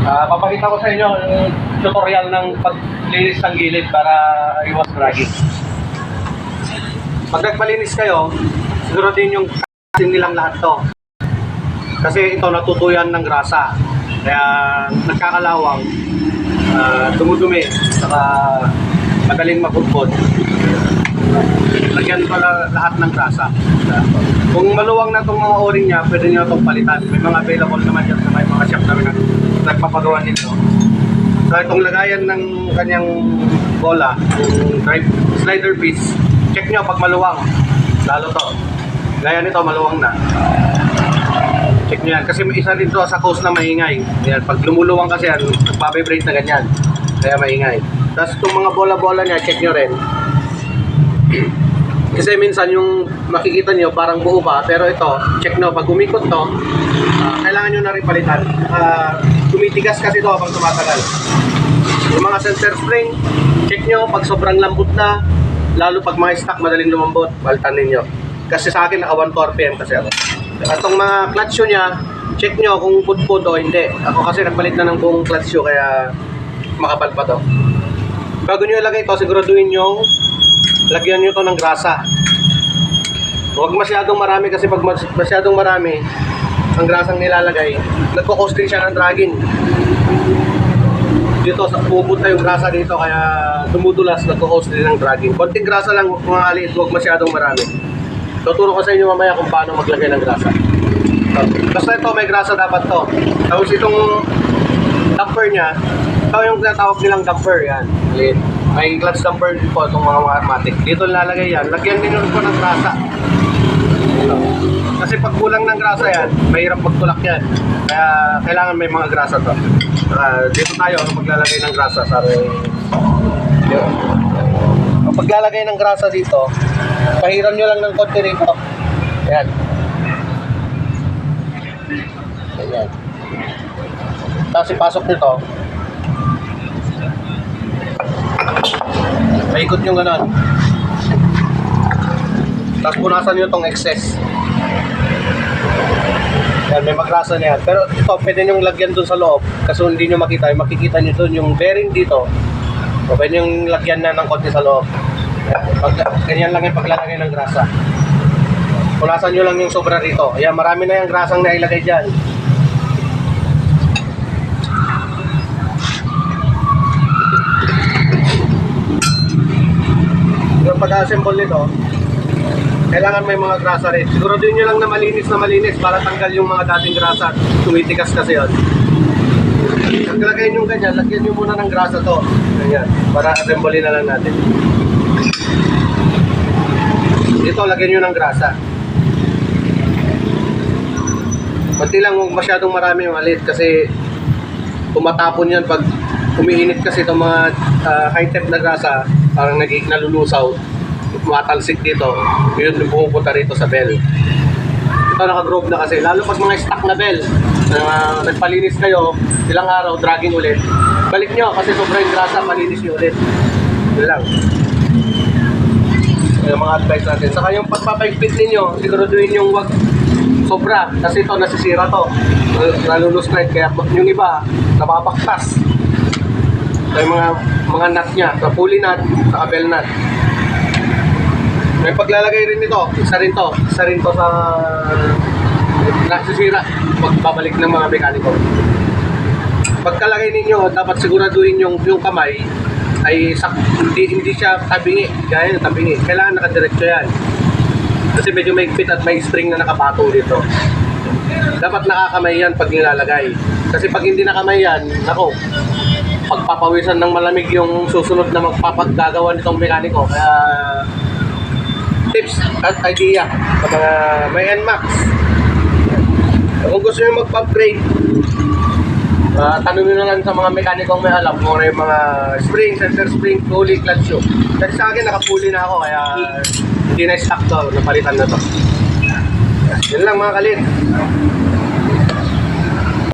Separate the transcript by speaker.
Speaker 1: Papakita ko sa inyo yung tutorial ng paglinis ng gilid para iwas dragging. Pag nagpalinis kayo, siguro din yung kasin nilang lahat to. Kasi ito natutuyan ng grasa. Kaya nagkakalawang, dumudumi, saka madaling mapudpod. Lagyan pala lahat ng grasa. Kung maluwang na itong mga o-ring niya, pwede nyo itong palitan. May mga available naman dyan sa may mga shop namin na nagpapagawa nito. So itong lagayan ng kanyang bola, yung drive slider piece, check nyo pag maluwang. Lalo to. Gaya nito, maluwang na. Check nyo yan. Kasi may isa dito sa cause na maingay. Yan, pag lumuluwang kasi yan, nagpa-vibrate na ganyan. Kaya maingay. Tapos itong mga bola-bola niya, check nyo rin. Kasi minsan yung makikita nyo parang buo pa, pero ito, check nyo, pag umikot to, kailangan nyo na rin palitan. Tumitigas kasi ito pag tumatagal. Yung mga center spring, check nyo, pag sobrang lambot na, lalo pag mga stock madaling lumambot, palitan ninyo. Kasi sa akin naka 1 to RPM kasi ako. At itong mga clutch shoe nya, check nyo kung pudpud o hindi. Ako kasi nagpalit na ng buong clutch shoe kaya makapal pa to. Bago nyo ilagay ito, siguraduhin yung lagyan nyo to ng grasa. Huwag masyadong marami kasi pag masyadong marami ang grasang nilalagay, nagkukos din siya ng dragging. Dito, pupunta yung grasa dito kaya dumudulas, nagkukos din ng dragging. Konting grasa lang mga alit, huwag masyadong marami. Tuturo ko sa inyo mamaya kung paano maglagay ng grasa. Basta ito, may grasa dapat to. Tapos itong damper nya, ito yung tinatawag nilang damper, yan. May clutch damper po itong mga automatic. Dito nilalagay yan. Lagyan din po ng grasa. Kasi pag kulang ng grasa yan, mahirap magtulak yan. Kaya kailangan may mga grasa to. Dito tayo maglalagay ng grasa sa Kapag lalagay ng grasa dito, pahiran nyo lang ng konti rito. Ayan. Ayan. Tapos ipasok nyo to. Paikot nyo ganon. Tapos punasan nyo itong excess. Yan, may magrasa na yan. Pero ito, pwede nyo lagyan dun sa loob. Kasi hindi nyo makita. Makikita nyo dun yung bearing dito. O pwede nyo lagyan na ng konti sa loob. Ganyan lang yung paglalagay ng grasa. Punasan nyo lang yung sobra rito. Ayan, marami na yung grasang nailagay dyan. Yung pag-assemble nito, kailangan may mga grasa rin. Siguraduhin nyo lang na malinis para tanggal yung mga dating grasa. Tumitigas kasi yun. Pag lagay nyo ganyan, lagyan nyo muna ng grasa to. Ganyan, para assemble na lang natin. Ito, lagyan nyo ng grasa. Kunti lang, huwag masyadong marami yung alit kasi tumatapon yan pag umiinit kasi itong mga high-temp na grasa, parang nalulusaw, matalsik dito, yun pumupunta rito sa bell. Ito naka-groove na kasi, lalo pag mga stock na bell, nagpalinis kayo, ilang araw, dragging ulit, balik nyo kasi sobrang grasa, palinis nyo ulit. Yun lang. Yung mga advice natin. Saka yung pagpapaigpit ninyo, siguraduhin yung wag sobra, kasi ito nasisira to, nalulustride, kaya yung iba, napapaktas. So, yung mga nut nya, sa pulley nut, sa bell nut. May paglalagay rin nito, isa rin to sa nasisira, pagbabalik ng mga mekaniko. Pagkalagay ninyo, dapat siguraduhin yung kamay ay hindi siya tabingi, gaya ng tabingi. Kailangan nakadiretso yan. Kasi medyo may fit at may string na nakapatong dito. Dapat nakakamay yan pag nilalagay. Kasi pag hindi nakamay yan, nako, pagpapawisan ng malamig yung susunod na magpapaggagawa nitong mekaniko. Kaya tips at idea sa mga may NMAX. Kung gusto nyo mag-upgrade, tanongin na lang sa mga mekanikong may alam kung ano yung mga spring, center spring, pulley, clutch shoe. Kasi sa akin nakapuli na ako kaya hindi na stock to, napalitan na to. Yun lang mga kalit.